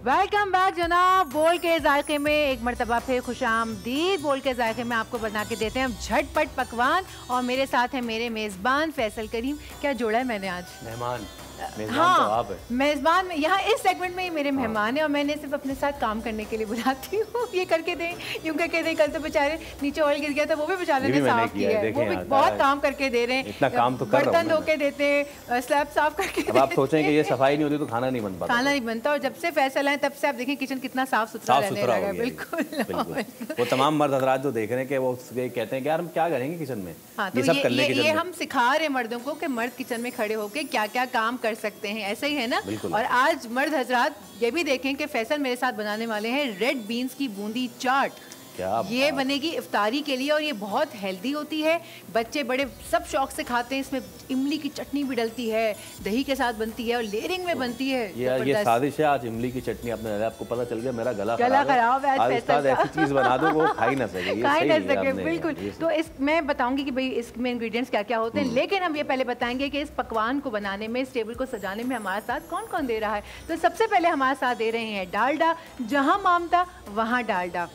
Welcome back जनाब। बोल के जायके में एक मरतबा फिर खुशामदीद। बोल के जायके में आपको बना के देते हैं झटपट पकवान और मेरे साथ है मेरे मेज़बान फैसल करीम। क्या जोड़ा है मैंने आज? मेहमान। हाँ, तो आप है। मेज़बान में यहाँ इस सेगमेंट में ही मेरे मेहमान हैं और मैंने सिर्फ अपने साथ काम करने के लिए बुलाती हूँ। ये करके दें, यूँ करके दें। कल तो बेचारे नीचे ऑयल गिर गया था, वो भी बेचारे ने साफ किया है। वो भी बहुत काम करके दे रहे हैं। इतना काम तो कर रहा हूं। बर्तन धो के देते हैं, स्लैब साफ करके। अब आप सोचें कि ये सफाई नहीं होती तो खाना नहीं बन पाता। खाना नहीं बनता। और जब से फैसल है तब से आप देखें किचन कितना साफ सुथरा रहने लगा है। बिल्कुल। वो तमाम मर्द हजरात जो देख रहे हैं कि वो कहते हैं कि यार हम क्या करेंगे किचन में। हाँ, तो ये हम सिखा रहे हैं मर्दों को कि मर्द किचन में खड़े होकर क्या क्या काम कर सकते हैं। ऐसे ही है ना। और आज मर्द हजरात ये भी देखें कि फैसल मेरे साथ बनाने वाले हैं रेड बीन्स की बूंदी चाट। ये बनेगी इफ्तारी के लिए और ये बहुत हेल्दी होती है। बच्चे बड़े सब शौक से खाते हैं। इसमें इमली की चटनी भी डलती है, दही के साथ बनती है और लेयरिंग में बनती है। ये साजिश है। आज इमली की चटनी आपने आपको पता चल गया मेरा गला खराब है। आज ऐसी चीज बना दो वो खा ही ना सके। बिल्कुल। तो इस मैं बताऊंगी कि भाई इसमें इंग्रेडिएंट्स क्या क्या होते हैं, लेकिन हम ये पहले बताएंगे कि इस पकवान को बनाने में, इस टेबल को सजाने में हमारे साथ कौन कौन दे रहा है। तो सबसे पहले हमारे साथ दे रहे हैं डालडा। जहां मामता वहां डालडा।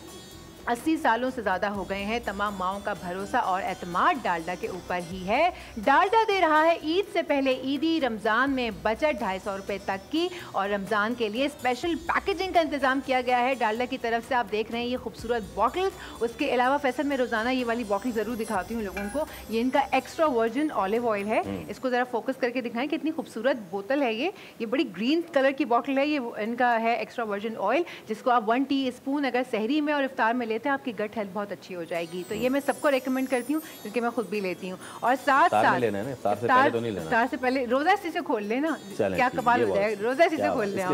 80 सालों से ज़्यादा हो गए हैं। तमाम माओं का भरोसा और एतमाद डालडा के ऊपर ही है। डालडा दे रहा है ईद से पहले ईदी रमज़ान में बचत 250 रुपये तक की और रमज़ान के लिए स्पेशल पैकेजिंग का इंतज़ाम किया गया है डालडा की तरफ से। आप देख रहे हैं ये खूबसूरत बॉटल्स। उसके अलावा फैसल में रोज़ाना ये वाली बॉटल ज़रूर दिखाती हूँ लोगों को। ये इनका एक्स्ट्रा वर्जिन ऑलिव ऑयल है। इसको ज़रा फोकस करके दिखाएं कितनी खूबसूरत बोतल है ये बड़ी ग्रीन कलर की बॉटल है। ये इनका है एक्स्ट्रा वर्जिन ऑयल, जिसको आप 1 टीस्पून अगर सहरी में और इफ्तार में लेते हैं आपकी गट हेल्थ बहुत अच्छी हो जाएगी। तो ये मैं सबको रेकमेंड करती हूँ क्योंकि मैं खुद भी लेती हूँ। और साथ साथ इफ्तार से पहले रोजा इसी से खोल लेना, क्या कमाल हो जाएगा। रोजा इसी से खोल लें।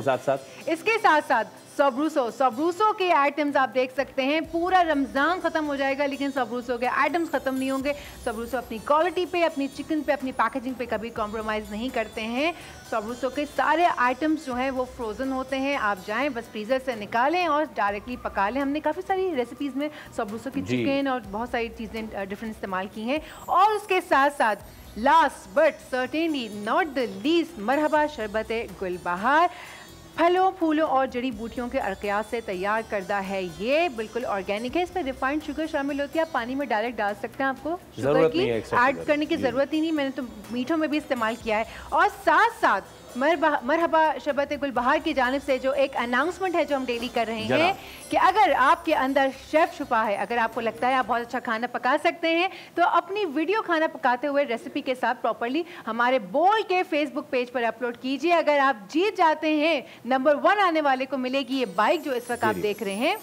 इसके साथ साथ सबरूसो के आइटम्स आप देख सकते हैं। पूरा रमज़ान ख़त्म हो जाएगा लेकिन सबरूसो के आइटम्स ख़त्म नहीं होंगे। सबरूसो अपनी क्वालिटी पे, अपनी चिकन पे, अपनी पैकेजिंग पे कभी कॉम्प्रोमाइज़ नहीं करते हैं। सबरूसो के सारे आइटम्स जो हैं वो फ्रोज़न होते हैं। आप जाएं बस फ्रीज़र से निकालें और डायरेक्टली पका लें। हमने काफ़ी सारी रेसिपीज़ में सबरूसो की चिकन और बहुत सारी चीज़ें डिफरेंट इस्तेमाल की हैं। और उसके साथ साथ last but certainly not the least मरहबा शरबत गुलबहार। फलों, फूलों और जड़ी बूटियों के अर्कियात से तैयार करदा है। ये बिल्कुल ऑर्गेनिक है। इसमें रिफाइंड शुगर शामिल होती है। आप पानी में डायरेक्ट डाल सकते हैं, आपको शुगर की ऐड करने की ज़रूरत ही नहीं। मैंने तो मीठों में भी इस्तेमाल किया है। और साथ साथ मरहबा शरबत गुलबहार की जानिब से जो एक अनाउंसमेंट है जो हम डेली कर रहे हैं कि अगर आपके अंदर शेफ छुपा है, अगर आपको लगता है आप बहुत अच्छा खाना पका सकते हैं, तो अपनी वीडियो खाना पकाते हुए रेसिपी के साथ प्रॉपर्ली हमारे बोल के फेसबुक पेज पर अपलोड कीजिए। अगर आप जीत जाते हैं, नंबर 1 आने वाले को मिलेगी ये बाइक जो इस वक्त आप देख रहे हैं,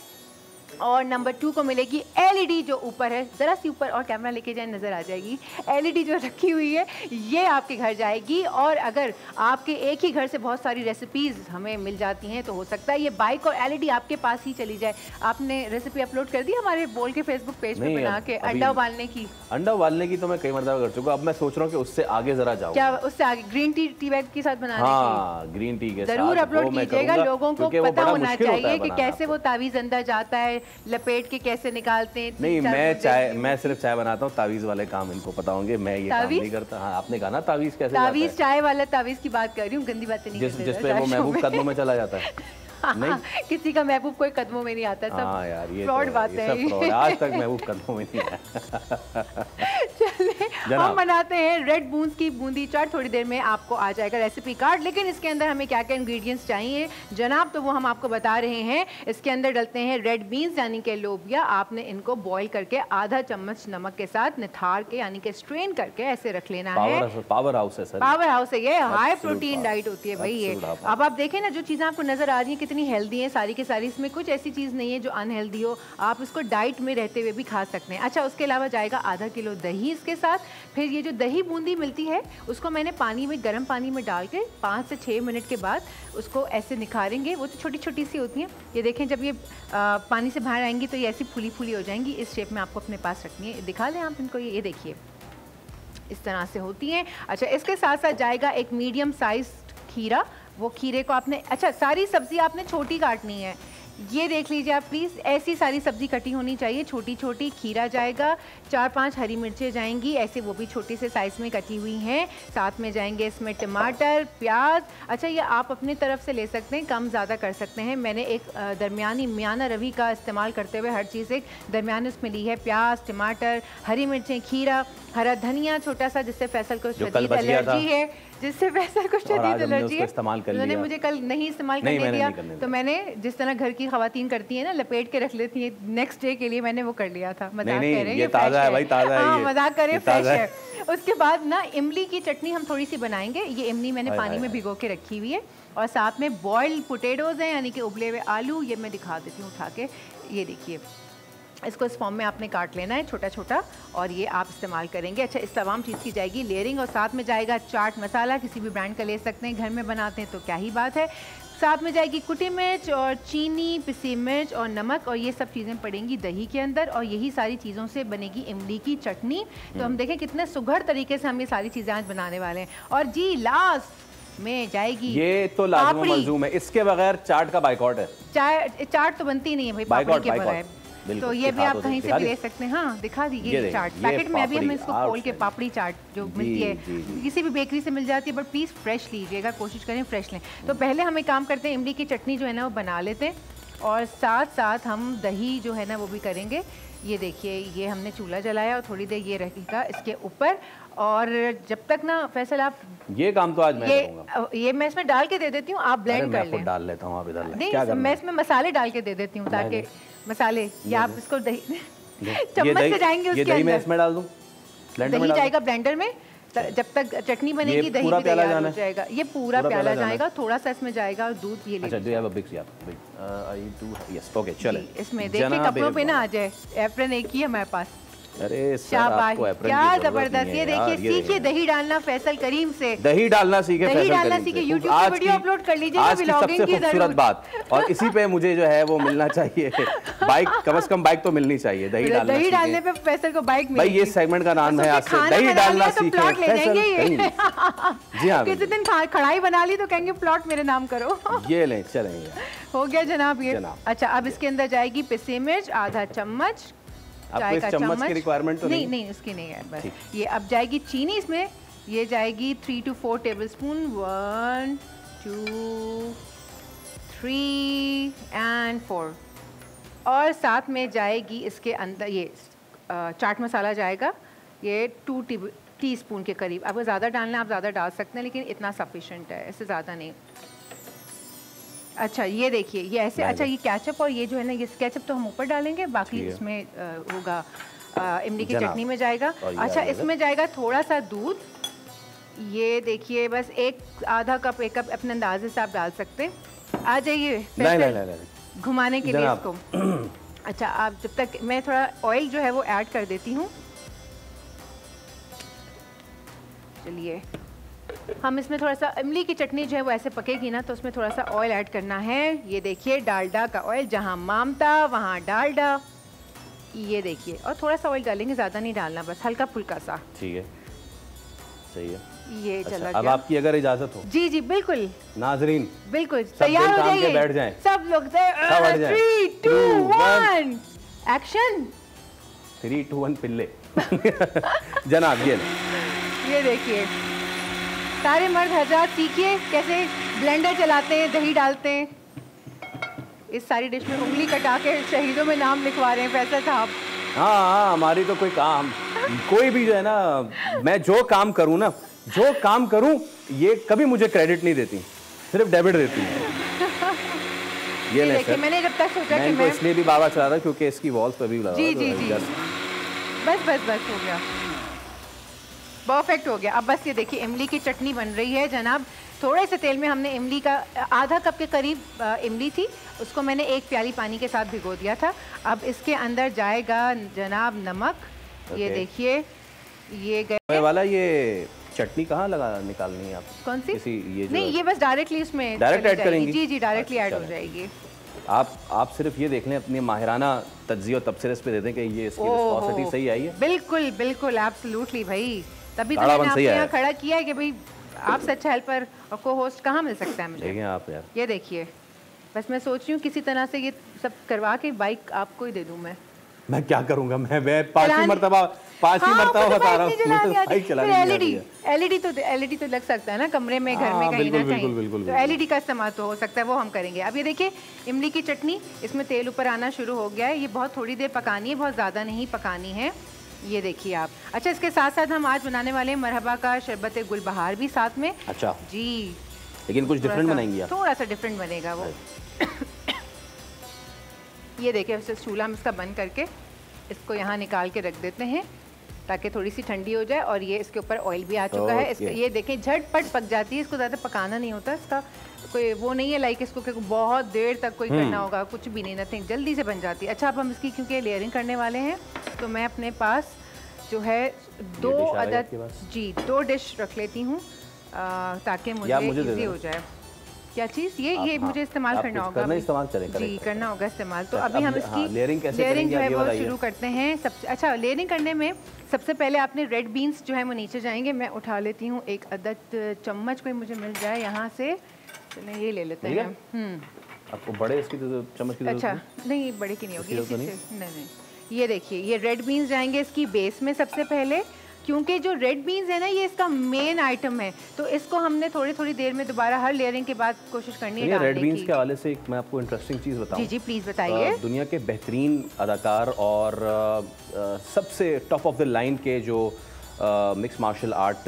और नंबर 2 को मिलेगी एलईडी जो ऊपर है, ज़रा सी ऊपर और कैमरा लेके जाए नज़र आ जाएगी। एलईडी जो रखी हुई है ये आपके घर जाएगी। और अगर आपके एक ही घर से बहुत सारी रेसिपीज़ हमें मिल जाती हैं तो हो सकता है ये बाइक और एलईडी आपके पास ही चली जाए। आपने रेसिपी अपलोड कर दी हमारे बोल के फेसबुक पेज पे बना के अंडा उबालने की। अंडा उबालने की तो मैं कई मरतबा कर चुका। अब मैं सोच रहा हूँ कि उससे आगे ज़रा जाऊँ। क्या उससे आगे ग्रीन टी बैग के साथ बनाने की? ग्रीन टी के साथ ज़रूर अपलोड कीजिएगा। लोगों को पता होना चाहिए कि कैसे वो तावीज़ अंदर जाता है, लपेट के कैसे निकालते हैं। नहीं, मैं सिर्फ चाय बनाता हूँ। तावीज़ वाले काम इनको पता होंगे, मैं ये काम नहीं करता। हाँ, आपने कहा ना तावीज़ कैसे? तावीज़ चाय वाला तावीज़ की बात कर रही हूँ, गंदी बातें नहीं। जिस पे वो महबूब कदमों में चला जाता है। नहीं, किसी का महबूब कोई कदमों में नहीं आता। सब यार ये फ्रॉड बात है। आज तक महबूब कदमों में नहीं आया। चलिए हम बनाते हैं रेड बूंदी की बूंदी चाट। थोड़ी देर में आपको आ जाएगा रेसिपी कार्ड, लेकिन इसके अंदर हमें क्या क्या इंग्रेडिएंट्स चाहिए जनाब, तो वो हम आपको बता रहे हैं। इसके अंदर डलते हैं रेड बीन्स यानी कि लोबिया। आपने इनको बॉईल करके आधा चम्मच नमक के साथ निथार के यानी कि स्ट्रेन करके ऐसे रख लेना है। पावर हाउस है सर, पावर हाउस है ये। हाई प्रोटीन डाइट होती है भाई ये। अब आप देखें ना जो चीज़ें आपको नजर आ रही है कितनी हेल्दी है सारी की सारी। इसमें कुछ ऐसी चीज़ नहीं है जो अनहेल्दी हो। आप इसको डाइट में रहते हुए भी खा सकते हैं। अच्छा, उसके अलावा जाएगा आधा किलो दही इसके साथ। फिर ये जो दही बूंदी मिलती है उसको मैंने पानी में, गर्म पानी में डाल के 5 से 6 मिनट के बाद उसको ऐसे निखारेंगे। वो तो छोटी छोटी सी होती हैं। ये देखें जब ये पानी से बाहर आएंगी तो ये ऐसी फूली फूली हो जाएंगी। इस शेप में आपको अपने पास रखनी है। दिखा लें आप इनको, ये देखिए इस तरह से होती हैं। अच्छा, इसके साथ साथ जाएगा एक मीडियम साइज खीरा। वो खीरे को आपने, अच्छा सारी सब्जी आपने छोटी काटनी है। ये देख लीजिए आप प्लीज़, ऐसी सारी सब्जी कटी होनी चाहिए, छोटी छोटी। खीरा जाएगा, 4-5 हरी मिर्चें जाएंगी ऐसे, वो भी छोटे से साइज़ में कटी हुई हैं। साथ में जाएंगे इसमें टमाटर, प्याज। अच्छा, ये आप अपनी तरफ से ले सकते हैं, कम ज़्यादा कर सकते हैं। मैंने एक दरमियानी मियाना रवि का इस्तेमाल करते हुए हर चीज़ एक दरमियानी उसमें ली है। प्याज, टमाटर, हरी मिर्चें, खीरा, हरा धनिया छोटा सा, जिससे फैसल को शदीद एलर्जी है, जिससे फैसल को शदीद एलर्जी है। उन्होंने मुझे कल नहीं इस्तेमाल करने दिया, तो मैंने जिस तरह घर की खवातीन करती हैं ना, लपेट के रख लेती हैं नेक्स्ट डे के लिए, मैंने वो कर लिया था। मजाक कर रहे हैं, ये ताज़ा है भाई, ताज़ा है, मजाक कर रहे हैं, फ्रेश है। उसके बाद ना इमली की चटनी हम थोड़ी सी बनाएंगे। ये इमली मैंने पानी में भिगो के रखी हुई है, और साथ में बॉइल्ड पोटैटोज़ हैं, यानी कि उबले हुए आलू। ये मैं दिखा देती हूँ उठा के, ये देखिए, इसको इस फॉर्म में आपने काट लेना है छोटा छोटा, और ये आप इस्तेमाल करेंगे। अच्छा, इस तमाम चीज़ की जाएगी लेयरिंग, और साथ में जाएगा चाट मसाला, किसी भी ब्रांड का ले सकते हैं, घर में बनाते हैं तो क्या ही बात है। साथ में जाएगी कुटी मिर्च और चीनी, पिसी मिर्च और नमक, और ये सब चीज़ें पड़ेंगी दही के अंदर, और यही सारी चीज़ों से बनेगी इमली की चटनी। तो हम देखें कितने सुघड़ तरीके से हम ये सारी चीज़ें आज बनाने वाले हैं। और जी लास्ट में जाएगी, ये तो लाज़िम मलज़ूम है, इसके बगैर चाट का बाइकआउट है। चाट तो बनती नहीं है भाई पापड़ी के बगैर, तो ये भी आप कहीं से भी ले सकते हैं। हाँ, दिखा दीजिए चाट पैकेट में, अभी हम इसको खोल के, पापड़ी चाट जो मिलती है किसी भी बेकरी से मिल जाती है, बट प्लीज़ फ्रेश लीजिएगा, कोशिश करें फ्रेश लें। तो पहले हम एक काम करते हैं, इमली की चटनी जो है ना वो बना लेते हैं, और साथ साथ हम दही जो है ना वो भी करेंगे। ये देखिए, ये हमने चूल्हा जलाया और थोड़ी देर ये रहेगा इसके ऊपर, और जब तक ना फैसल आप ये काम तो आज मैं करूंगा। ये मैं इसमें डाल के दे देती हूँ, आप ब्लेंड कर लें। डाल लेता हूँ, आप इधर नहीं, मैं इसमें मसाले डाल के दे देती हूँ, ताकि मसाले, या आप इसको दही चम्मच से जाएंगे उसके अंदर, इसमें डाल दूँ, दही जाएगा ब्लेंडर में, जब तक चटनी बनेगी दही भी तैयार हो जाएगा। ये पूरा प्याला जाएगा, थोड़ा सा इसमें जाएगा दूध। ये इसमें देखिए कपड़ों पे ना आ जाए, एप्रन एक ही है हमारे पास। अरे शाबाश, क्या जबरदस्त। ये देखिए, सीखिए दही डालना फैसल करीम से, दही डालना सीखे, दही डालना सीखे। YouTube पे वीडियो अपलोड कर लीजिए, आज की सबसे खूबसूरत बात, और इसी पे मुझे जो है वो मिलना चाहिए बाइक, कम से कम बाइक तो मिलनी चाहिए। दही डालने पे फैसल को बाइक मिलेगी। भाई ये सेगमेंट का नाम है, आज से दही डालना सीखे। प्लॉट ले जाएंगे जी हाँ, किसी दिन कढ़ाई बना ली तो कहेंगे प्लॉट मेरे नाम करो। ये लें, चलेंगे, हो गया जनाब ये। अच्छा, अब इसके अंदर जाएगी पिसी मिर्च आधा चम्मच, चाय का चम्मच की रिक्वायरमेंट तो नहीं उसकी नहीं है बस। ये अब जाएगी चीनी, इसमें ये जाएगी 3 to 4 टेबलस्पून, 1 2 3 and 4, और साथ में जाएगी इसके अंदर ये चाट मसाला जाएगा, ये 2 टीस्पून के करीब। आपको ज़्यादा डालना है आप ज़्यादा डाल सकते हैं, लेकिन इतना सफिशेंट है, इससे ज़्यादा नहीं। अच्छा, ये देखिए, ये ऐसे। अच्छा, ये केचप, और ये जो है ना, ये केचप तो हम ऊपर डालेंगे, बाकी इसमें होगा इमली की चटनी में जाएगा। अच्छा, इसमें जाएगा थोड़ा सा दूध, ये देखिए, बस आधा कप 1 कप अपने अंदाजे से आप डाल सकते हैं। आ जाइए घुमाने के लिए इसको। अच्छा, आप जब तक मैं थोड़ा ऑयल जो है वो ऐड कर देती हूँ। चलिए, हम इसमें थोड़ा सा, इमली की चटनी जो है वो ऐसे पकेगी ना, तो उसमें थोड़ा सा ऑयल ऐड करना है। ये देखिए, डालडा का ऑयल, जहाँ मामता वहाँ डालडा। ये देखिए, और थोड़ा सा ऑयल डालेंगे, ज़्यादा नहीं डालना, बस हल्का फुल्का सा। ठीक है, सही है। ये चला अब आपकी अगर इजाजत हो। जी जी बिल्कुल नाजरीन, बिल्कुल तैयार हो जाइए, बैठ जाएं सब लोग। 3 2 1 एक्शन। 3 2 1 पिल्ले जनाब। ये देखिए, सारे मर्द हजरात सीखिए कैसे ब्लेंडर चलाते हैं, दही डालते हैं। इस सारी डिश में उंगली कटा के शहीदों में नाम लिखवा रहे हैं फैसल साहब। हाँ, हमारी तो कोई काम, कोई भी जो है ना, मैं जो काम करूँ ना, जो काम करूँ, ये कभी मुझे क्रेडिट नहीं देती, सिर्फ डेबिट देती है। ये देखिए, मैंने जब तक सोचा कि मैं इसलिए भी बाबा चला रहा क्योंकि इसकी वॉल्स पे भी लगा। जी जी जी, बस हो गया, परफेक्ट हो गया। अब बस ये देखिए, इमली की चटनी बन रही है जनाब। थोड़े से तेल में हमने इमली का आधा कप के करीब इमली थी, उसको मैंने 1 प्याली पानी के साथ भिगो दिया था। अब इसके अंदर जाएगा जनाब नमक। ये देखिए, ये गए वाला। ये चटनी कहाँ निकालनी है आप? कौन सी? ये नहीं, ये बस डायरेक्टली इसमें डायरेक्ट ऐड करेंगे। जी जी, डायरेक्टली ऐड हो जाएगी। आप सिर्फ ये देख लें, अपनी माहिराना तज्ज़िया और तब्सरे पे दे दें कि ये इसकी विस्कोसिटी सही आई है। बिल्कुल बिल्कुल, एब्सोल्युटली भाई, तभी तो मैंने आपको यहाँ खड़ा किया है कि भाई आपसे अच्छा हेल्पर और को होस्ट कहाँ मिल सकता है मुझे। आप यार, ये देखिए, बस मैं सोच रही हूँ किसी तरह से ये सब करवा के बाइक आपको ही दे दूँ मैं क्या करूंगा, मैं पांचवी मर्तबा बता रहा हूँ। एलईडी तो लग सकता है ना कमरे में, घर में कहीं ना कहीं, तो एलईडी का इस्तेमाल तो हो सकता है, वो हम करेंगे। अब ये देखिए इमली की चटनी, इसमें तेल ऊपर आना शुरू हो गया है। ये बहुत थोड़ी देर पकानी है, बहुत ज़्यादा नहीं पकानी है। ये देखिए आप। अच्छा, इसके साथ साथ हम आज बनाने वाले हैं मरहबा का शरबत गुलबहार भी साथ में। अच्छा जी, लेकिन कुछ डिफरेंट बनाएंगे आप? थोड़ा सा डिफरेंट बनेगा वो। ये देखिए इसे चूल्हा में इसका बंद करके इसको यहाँ निकाल के रख देते हैं ताकि थोड़ी सी ठंडी हो जाए। और ये इसके ऊपर ऑयल भी आ चुका है। इसको ये देखें झटपट पक जाती है, इसको ज़्यादा पकाना नहीं होता, इसका कोई वो नहीं है लाइक इसको बहुत देर तक कोई करना होगा, कुछ भी नहीं, नथिंग, जल्दी से बन जाती है। अच्छा, अब हम इसकी क्योंकि लेयरिंग करने वाले हैं तो मैं अपने पास जो है 2 अदद जी 2 डिश रख लेती हूँ ताकि मुझे इजी हो जाए। क्या चीज़? ये मुझे इस्तेमाल करना होगा, जी करना होगा इस्तेमाल। तो अभी हम इसकी लेयरिंग जो है वो शुरू करते हैं। सबसे अच्छा लेयरिंग करने में सबसे पहले आपने रेड बीन्स जो है वो नीचे जाएंगे। मैं उठा लेती हूँ 1 अदद चम्मच कोई मुझे मिल जाए यहाँ से, चलिए ये ले लेते हैं। आपको बड़े इसकी चम्मच की अच्छा नहीं, बड़े की नहीं होगी, नहीं। ये देखिए ये रेड बीन्स जाएंगे इसकी बेस में सबसे पहले, क्योंकि जो रेड बीन्स है ना ये इसका मेन आइटम है, तो इसको हमने थोड़ी देर में दोबारा हर लेयरिंग के बाद कोशिश करनी है। रेड बीन्स के हवाले से मैं आपको इंटरेस्टिंग चीज़ बताऊं। जी प्लीज़ बताइए। दुनिया के बेहतरीन अदाकार और सबसे टॉप ऑफ द लाइन के जो मिक्स मार्शल आर्ट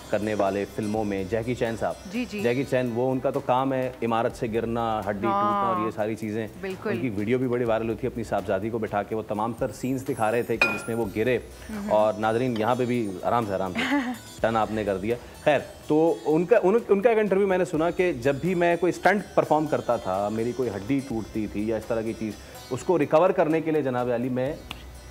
करने वाले फिल्मों में जैकी चैन साहब, जैकी चैन, वो उनका तो काम है इमारत से गिरना, हड्डी टूटना और ये सारी चीज़ें। उनकी वीडियो भी बड़ी वायरल हुई थी, अपनी साहबजादी को बिठा के वो तमाम तर सीन्स दिखा रहे थे कि जिसमें वो गिरे, और नाजरीन यहाँ पे भी आराम से टर्न आपने कर दिया। खैर, तो उनका एक इंटरव्यू मैंने सुना कि जब भी मैं कोई स्टंट परफॉर्म करता था, मेरी कोई हड्डी टूटती थी या इस तरह की चीज़, उसको रिकवर करने के लिए जनाब अली मैं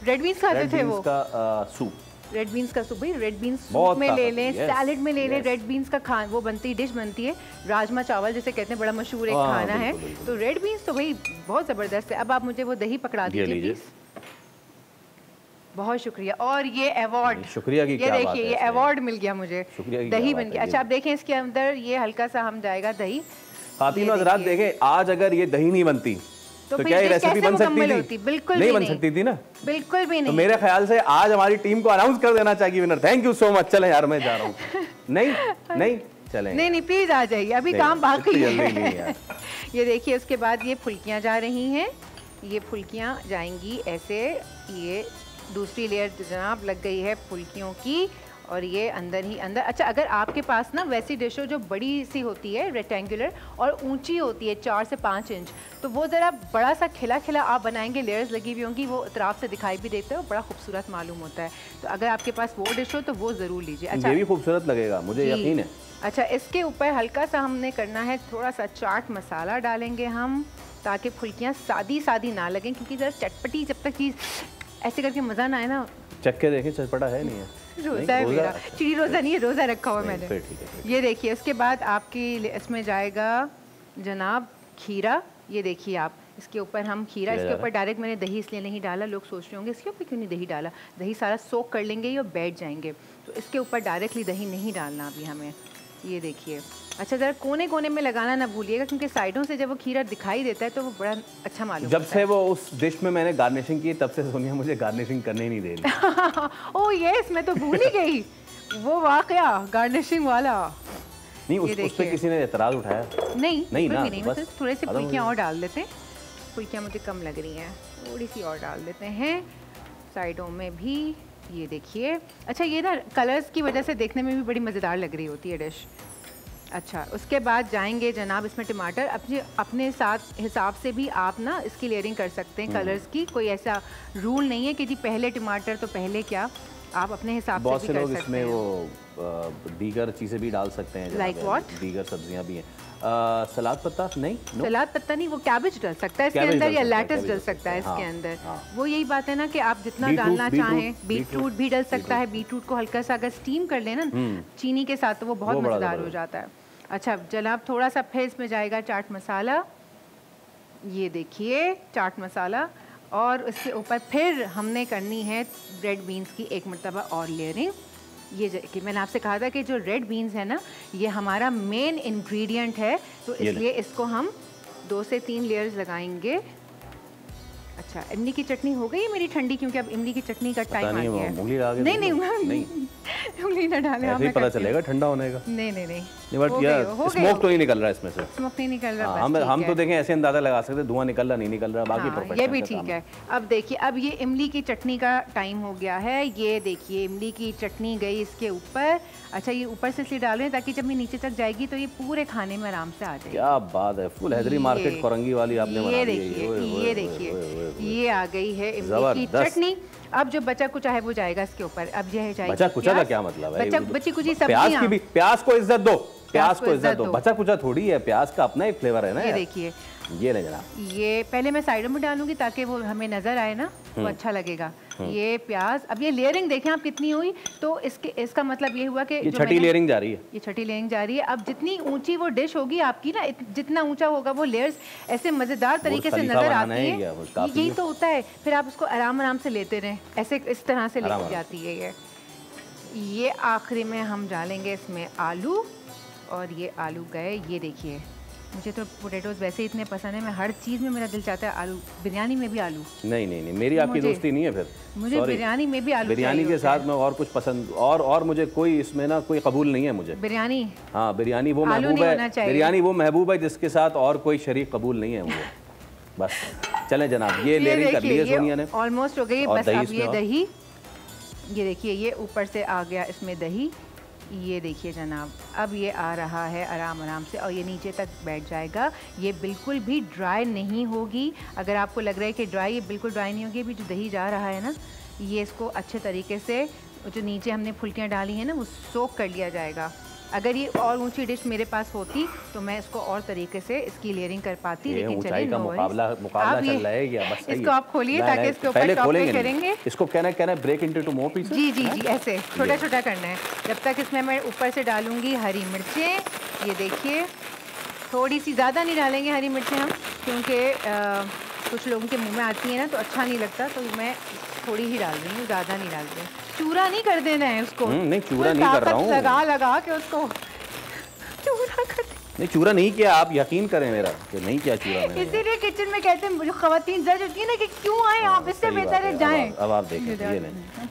रेड बीन्स खाते थे, वो का सूप, रेड बीन्स का सूप, भाई रेड बीन्स सूप में ले लें, सैलेड में ले लें। रेड बीन्स का वो बनती डिश बनती है, राजमा चावल जिसे कहते हैं, बड़ा मशहूर एक खाना है। तो रेड बीन्स तो भाई बहुत ज़बरदस्त है। अब आप मुझे वो दही पकड़ा दीजिए प्लीज़। बहुत शुक्रिया। और ये अवार्ड, शुक्रिया की ये देखिए ये अवार्ड मिल गया मुझे, दही बन गया। अच्छा, आप देखें इसके अंदर ये हल्का सा हम जाएगा दही। खातिनों हज़रात देखें, आज अगर ये दही नहीं बनती तो क्या ये रेसिपी बन सकती थी? बिल्कुल नहीं बन सकती थी ना, बिल्कुल भी नहीं। तो मेरे ख्याल से आज हमारी टीम को अनाउंस कर देना चाहिए winner. Thank you so much. चलें यार, मैं जा रहा हूँ। नहीं चलें, नहीं प्लीज आ जाइए, अभी काम बाकी है। ये देखिए उसके बाद ये फुल्कियाँ जा रही हैं, ये फुल्कियाँ जाएंगी ऐसे, ये दूसरी लेयर जनाब लग गई है फुल्कियों की, और ये अंदर ही अंदर। अच्छा, अगर आपके पास ना वैसी डिश हो जो बड़ी सी होती है, रेक्टेंगुलर और ऊंची होती है 4 से 5 इंच, तो वो ज़रा बड़ा सा खिला आप बनाएंगे, लेयर्स लगी हुई होंगी, वो अतराफ से दिखाई भी देते हो, बड़ा खूबसूरत मालूम होता है। तो अगर आपके पास वो डिश हो तो वो ज़रूर लीजिए। अच्छा, ये भी खूबसूरत लगेगा, मुझे यकीन है। अच्छा, इसके ऊपर हल्का सा हमने करना है थोड़ा सा चाट मसाला डालेंगे हम, ताकि फुल्कियाँ सादी ना लगें, क्योंकि ज़रा चटपटी जब तक चीज़ ऐसे करके मज़ा ना आए ना। चख के देखें, चटपटा है नहीं है? रोज़ा है मेरा, चिड़ी रोज़ा नहीं है, रोज़ा रखा हुआ मैंने। ये देखिए उसके बाद आपकी इसमें जाएगा जनाब खीरा। ये देखिए आप, इसके ऊपर हम खीरा, इसके ऊपर डायरेक्ट मैंने दही इसलिए नहीं डाला, लोग सोच रहे होंगे इसके ऊपर क्यों नहीं दही डाला, दही सारा सोक कर लेंगे और बैठ जाएंगे, तो इसके ऊपर डायरेक्टली दही नहीं डालना अभी हमें। ये देखिए। अच्छा, ज़रा कोने में लगाना ना भूलिएगा, क्योंकि साइडों से जब वो खीरा दिखाई देता है तो वो बड़ा अच्छा मालूम जब से वो उस डिश में मैंने गार्निशिंग की, तब से सोनिया मुझे गार्निशिंग करने ही नहीं दे रही। ओह यस, मैं तो भूल ही गई वो वाकया गार्निशिंग वाला। नहीं, उस पे किसी ने एतराज़ उठाया? नहीं ना, बस थोड़े से फुल्कियाँ और डाल देते हैं। फुल्कियाँ मुझे कम लग रही हैं, थोड़ी सी और डाल देते हैं साइडों में भी। ये देखिए। अच्छा, ये ना कलर्स की वजह से देखने में भी बड़ी मज़ेदार लग रही होती है डिश। अच्छा, उसके बाद जाएंगे जनाब इसमें टमाटर। अपने साथ हिसाब से भी आप ना इसकी लेयरिंग कर सकते हैं कलर्स की, कोई ऐसा रूल नहीं है कि जी पहले टमाटर तो पहले क्या, आप अपने हिसाब से भी कर सकते हैं। बहुत से लोग इसमें वो दीगर चीज़ें भी डाल सकते हैं, लाइक व्हाट, दीगर सब्जियां भी हैं। सलाद पत्ता नहीं, सलाद पत्ता नहीं, वो कैबेज डल सकता है इसके अंदर, या लेटस डल सकता है इसके अंदर। वो यही बात है ना कि आप जितना डालना चाहें, बीटरूट भी डल सकता है। बीटरूट को हल्का सा अगर स्टीम कर लेना चीनी के साथ तो वो बहुत मज़ेदार हो जाता है। अच्छा जनाब, थोड़ा सा फिर इसमें जाएगा चाट मसाला। ये देखिए चाट मसाला, और उसके ऊपर फिर हमने करनी है रेड बीन्स की एक मरतबा और लेयरिंग। ये कि मैंने आपसे कहा था कि जो रेड बीन्स है ना, ये हमारा मेन इंग्रेडिएंट है, तो इसलिए इसको हम 2 से 3 लेयर्स लगाएंगे। अच्छा, इमली की चटनी हो गई है मेरी ठंडी, क्योंकि अब इमली की चटनी का टाइम आ गया है। नहीं उंगली ना डालें, ऐसे ही पता चलेगा ठंडा होने का। नहीं बट यार स्मोक तो नहीं निकल रहा इसमें से, स्मोक नहीं निकल रहा। हम तो देखें ऐसे अंदाजा लगा सकते धुआं निकल रहा नहीं निकल रहा, बाकी परफेक्ट ये भी ठीक है। अब देखिए, अब ये इमली की चटनी का टाइम हो गया है। ये देखिए इमली की चटनी गई इसके ऊपर। अच्छा, ये ऊपर से इसलिए डाल रहे हैं ताकि जब ये नीचे तक जाएगी तो ये पूरे खाने में आराम से आ जाएगी। क्या बात है, फुल हैदरी मार्केट कोरंगी वाली आपने बना दी है। ये देखिए ये आ गई है इमली की चटनी। अब जो बचा कुचा है वो जाएगा इसके ऊपर। अब यह जाएगा, बचा कुचा का क्या मतलब है? बची कुची सब्जियां। प्याज को इज्जत दो, प्याज को इज्जत दो, बचा कुचा थोड़ी है, प्याज का अपना एक फ्लेवर है ना। ये देखिए, ये ले जनाब, ये पहले मैं साइडों में डालूंगी ताकि वो हमें नजर आए ना, तो अच्छा लगेगा। ये प्याज, अब ये लेयरिंग देखें आप कितनी हुई, तो इसका मतलब ये हुआ कि ये छठी लेयरिंग जा रही है। ये छठी लेयरिंग जा रही है। अब जितनी ऊंची वो डिश होगी आपकी ना, जितना ऊंचा होगा वो लेयर्स ऐसे मजेदार तरीके से नजर आती है। यही तो होता है, फिर आप उसको आराम आराम से लेते रहें, ऐसे इस तरह से लेके जाती है। ये आखिरी में हम डालेंगे इसमें आलू, और ये आलू गए। ये देखिए, मुझे तो पोटैटोज वैसे इतने पसंद है, मैं हर चीज़ में मेरा दिल चाहता है आलू। बिरयानी में भी आलू। नहीं मेरी आपकी दोस्ती नहीं है फिर। मुझे बिरयानी में भी आलू, बिरयानी के साथ में और कुछ पसंद, और मुझे कोई इसमें ना कोई कबूल नहीं है मुझे बिरयानी। हाँ, बिरयानी वो महबूब है, बिरयानी वो महबूब है जिसके साथ और कोई शरीक कबूल नहीं है मुझे। बस चलें जनाब, ये लेयरिंग कर ली है सोनिया ने, ऑलमोस्ट हो गई। बस अब ये दही, ये देखिए ये ऊपर से आ गया इसमें दही। ये देखिए जनाब, अब ये आ रहा है आराम आराम से, और ये नीचे तक बैठ जाएगा। ये बिल्कुल भी ड्राई नहीं होगी। अगर आपको लग रहा है कि ड्राई, ये बिल्कुल ड्राई नहीं होगी। अभी जो दही जा रहा है ना, ये इसको अच्छे तरीके से, जो नीचे हमने फुल्कियाँ डाली हैं ना, वो सोक कर लिया जाएगा। अगर ये और ऊंची डिश मेरे पास होती तो मैं इसको और तरीके से इसकी लेयरिंग कर पाती, लेकिन चलिए का मुकाबला चल रहा है क्या? बस इसको आप खोलिए ताकि इसके ऊपर टॉप पे करेंगे। इसको कहना ब्रेक इनटू टू मोर पीसेस। जी ऐसे छोटा छोटा करना है। जब तक इसमें मैं ऊपर से डालूंगी हरी मिर्चें। ये देखिए, थोड़ी सी, ज़्यादा नहीं डालेंगे हरी मिर्चें हम, क्योंकि कुछ लोगों के मुँह में आती है ना तो अच्छा नहीं लगता, तो मैं थोड़ी ही डाल रही हूँ, ज़्यादा नहीं डाल रही। चूरा नहीं कर देना है उसको। नहीं चूरा नहीं कर रहा हूँ, लगा के उसको चूरा कर। नहीं चूरा नहीं किया, आप यकीन करें मेरा कि नहीं किया चूरा मैंने। इसीलिए किचन में कहते हैं जो खवातीन जज होती है ना कि क्यों आए आप, इससे बेहतर है जाएं। अब आप देखें, ये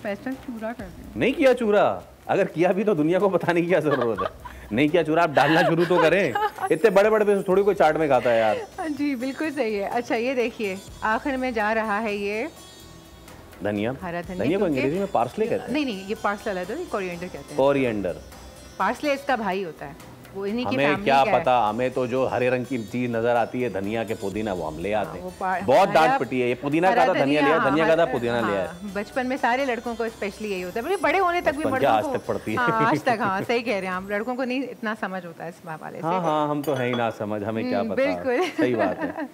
पैसा चूरा कर दिया। नहीं किया चूरा, अगर किया भी तो दुनिया को बताने की क्या जरूरत है। नहीं किया चूरा, आप डालना शुरू तो करें। इतने बड़े बड़े पीस थोड़ी कोई चाट में खाता है यार। जी बिल्कुल सही है। अच्छा ये देखिए, आखिर में जा रहा है ये धनिया। हरा धनिया को अंग्रेजी में पार्सले कहते हैं। नहीं ये पार्सले अलग है, कोरिएंडर कहते हैं। कोरिएंडर, पार्सले इसका भाई होता है, वो इन्हीं की हमें क्या पता, हमें तो जो हरे रंग की चीज नजर आती है धनिया के पुदीना, वो हम ले आते हैं। बहुत डांट पटी है, ये पुदीना का था धनिया लिया, धनिया का था पुदीना लिया है। बचपन में सारे लड़कों को स्पेशली यही होता है, बड़े होने तक भी मर्दों को आज तक पड़ती है। आज तक, हाँ सही कह रहे हैं आप, लड़कों को नहीं इतना समझ होता है इस वाले से। हाँ हम तो है ही ना समझ, हमें क्या पता। बिल्कुल सही बात है।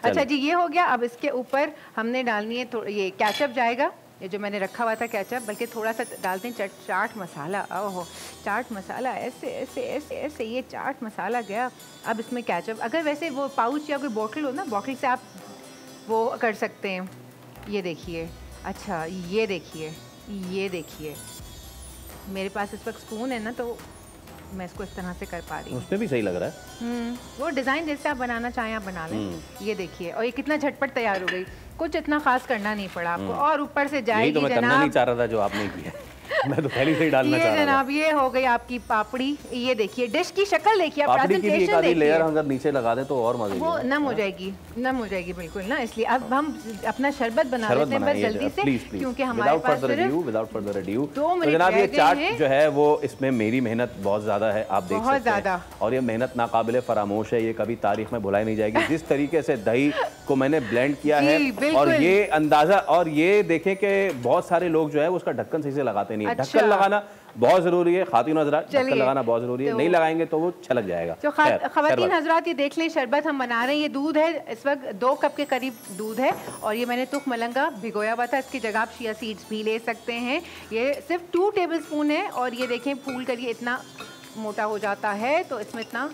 अच्छा जी, ये हो गया। अब इसके ऊपर हमने डालनी है ये केचप जाएगा, ये जो मैंने रखा हुआ था केचप, बल्कि थोड़ा सा डालते हैं चाट मसाला। ओहो, चाट मसाला ऐसे ऐसे ऐसे ऐसे, ये चाट मसाला गया। अब इसमें केचप, अगर वैसे वो पाउच या कोई बोतल हो ना, बोतल से आप वो कर सकते हैं। ये देखिए, अच्छा ये देखिए मेरे पास इस वक्त स्पून है ना, तो मैं इसको इस तरह से कर पा रही हूँ। उसमें भी सही लग रहा है। वो डिज़ाइन जैसे आप बनाना चाहें आप बना लें। ये देखिए, और ये कितना झटपट तैयार हो गई, कुछ इतना खास करना नहीं पड़ा आपको। और ऊपर से जाएगी, यही तो मैं करना नहीं चाह रहा था जो आपने किया। मैं तो पहले से ही डालना चाह रहा था। जनाब ये हो गई आपकी पापड़ी। ये देखिए, डिश की शक्ल देखिए, आप प्रेजेंटेशन देखिए। लेयर अगर नीचे लगा दें तो और मजे, वो नम हो जाएगी बिल्कुल ना। इसलिए अब हम अपना शरबत बना लेते हैं बस जल्दी से, क्योंकि हमारे पास विदाउट फर्दर अड्यू जनाब ये चाट जो है वो, इसमें मेरी मेहनत बहुत ज्यादा है, आप देख सकते हैं। और ये मेहनत नाकाबिले फरामोश है, ये कभी तारीख में भुलाई नहीं जाएगी। जिस तरीके से दही को मैंने ब्लेंड किया है, और ये अंदाजा, और ये देखें कि बहुत सारे लोग जो है वो उसका ढक्कन सही से लगाते नहीं। ढक्कन लगाना बहुत जरूरी है खातिन हजरात, ढक्कन लगाना बहुत जरूरी है, नहीं लगाएंगे तो वो छलक जाएगा। तो खातिन हजरात ये देख लें, शरबत हम बना रहे हैं। ये दूध है, इस वक्त 2 कप के करीब दूध है, और ये मैंने तुख मलंगा भिगोया हुआ था। इसकी जगह आप चिया सीड्स भी ले सकते हैं। ये सिर्फ 2 टेबलस्पून है, और ये देखें फूल कर ये इतना मोटा हो जाता है, तो इसमें इतना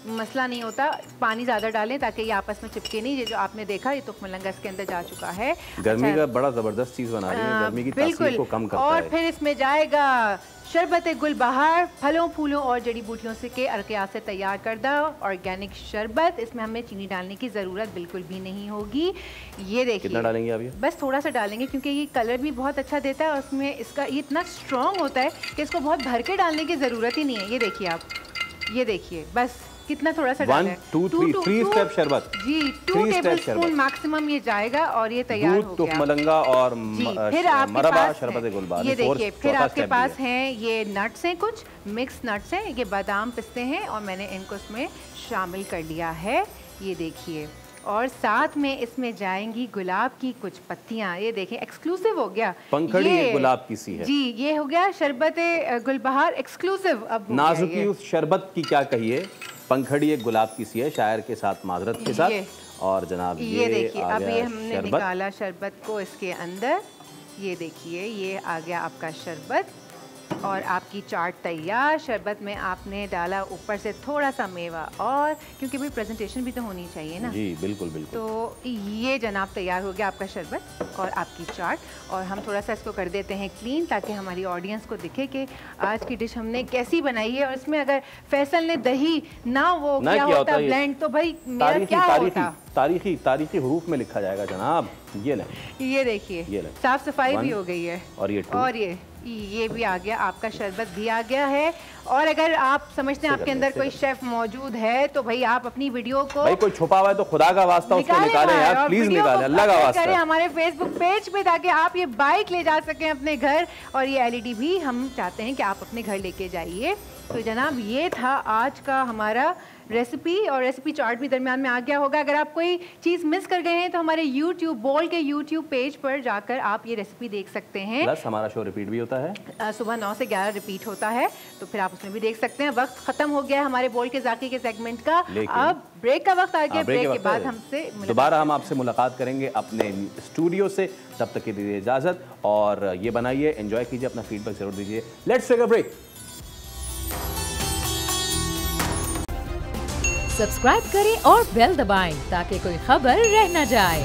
मसला नहीं होता। पानी ज़्यादा डालें ताकि ये आपस में चिपके नहीं। ये जो आपने देखा ये तुख मलंगा इसके अंदर जा चुका है। गर्मी का बड़ा ज़बरदस्त चीज़ बना रही है, गर्मी की तासीर को कम करता है। और फिर इसमें जाएगा शरबत गुलबहार, फलों फूलों और जड़ी बूटियों से के अरकियात से तैयार करदा ऑर्गेनिक शरबत। इसमें हमें चीनी डालने की ज़रूरत बिल्कुल भी नहीं होगी। ये देखिए कितना डालेंगे आप? ये बस थोड़ा सा डालेंगे क्योंकि ये कलर भी बहुत अच्छा देता है और उसमें इसका ये इतना स्ट्रॉन्ग होता है कि इसको बहुत भर के डालने की ज़रूरत ही नहीं है। ये देखिए आप, ये देखिए बस कितना थोड़ा सा डालना है। 1 2 3 स्टेप शरबत जी, 2 टेबलस्पून मैक्सिमम ये जाएगा और ये तैयार हो गया। दूध, मलंगा और मरबा शरबत गुलबहार। ये देखिए फिर आपके पास हैं ये नट्स हैं, कुछ मिक्स नट्स हैं, ये बादाम पिस्ते हैं और मैंने इनको इसमें शामिल कर लिया है। ये देखिए और साथ में इसमें जाएंगी गुलाब की कुछ पत्तियां। ये देखें एक्सक्लूसिव हो गया, पंखड़ी ये गुलाब की सी है जी। ये हो गया शरबत गुलबहार एक्सक्लूसिव। अब नाजुकी उस शरबत की क्या कहिए, पंखड़ी एक गुलाब की सी है, शायर के साथ माजरत के साथ। और जनाब ये देखिए अब ये हमने निकाला शरबत को इसके अंदर। ये देखिए ये आ गया आपका शरबत और आपकी चाट तैयार। शरबत में आपने डाला ऊपर से थोड़ा सा मेवा, और क्योंकि भाई प्रेजेंटेशन भी तो होनी चाहिए ना। जी बिल्कुल बिल्कुल। तो ये जनाब तैयार हो गया आपका शरबत और आपकी चाट। और हम थोड़ा सा इसको कर देते हैं क्लीन ताकि हमारी ऑडियंस को दिखे कि आज की डिश हमने कैसी बनाई है। और इसमें अगर फैसल ने दही ना वो क्या होता ब्लेंड तो भाई मेरा क्या होता। तारीखी हरूफ में लिखा जाएगा जनाब। ये देखिए साफ सफाई भी हो गई है और ये भी आ गया, आपका शरबत भी आ गया है। और अगर आप समझते हैं आपके अंदर कोई शेफ मौजूद है तो भाई आप अपनी वीडियो को, भाई कोई छुपा हुआ है तो खुदा का वास्ता उसको निकालें यार, प्लीज निकालें, अल्लाह का वास्ता करें हमारे फेसबुक पेज पे ताकि आप ये बाइक ले जा सकें अपने घर। और ये एलईडी भी हम चाहते हैं कि आप अपने घर लेके जाइए। तो जनाब ये था आज का हमारा रेसिपी, और रेसिपी चार्ट भी दरमियान में आ गया होगा। अगर आप कोई चीज़ मिस कर गए हैं तो हमारे यूट्यूब बोल के यूट्यूब पेज पर जाकर आप ये रेसिपी देख सकते हैं। प्लस हमारा शो रिपीट भी होता है, सुबह 9 से 11 रिपीट होता है, तो फिर आप उसमें भी देख सकते हैं। वक्त खत्म हो गया है हमारे बोल के जाकी के सेगमेंट का, अब ब्रेक का वक्त आ गया। ब्रेक के बाद हमसे दोबारा हम आपसे मुलाकात करेंगे अपने स्टूडियो से। तब तक के दीजिए इजाजत और ये बनाइए, एंजॉय कीजिए, अपना फीडबैक जरूर दीजिए। Let's take a break. Subscribe करें और बेल दबाएं ताकि कोई खबर रह न जाए।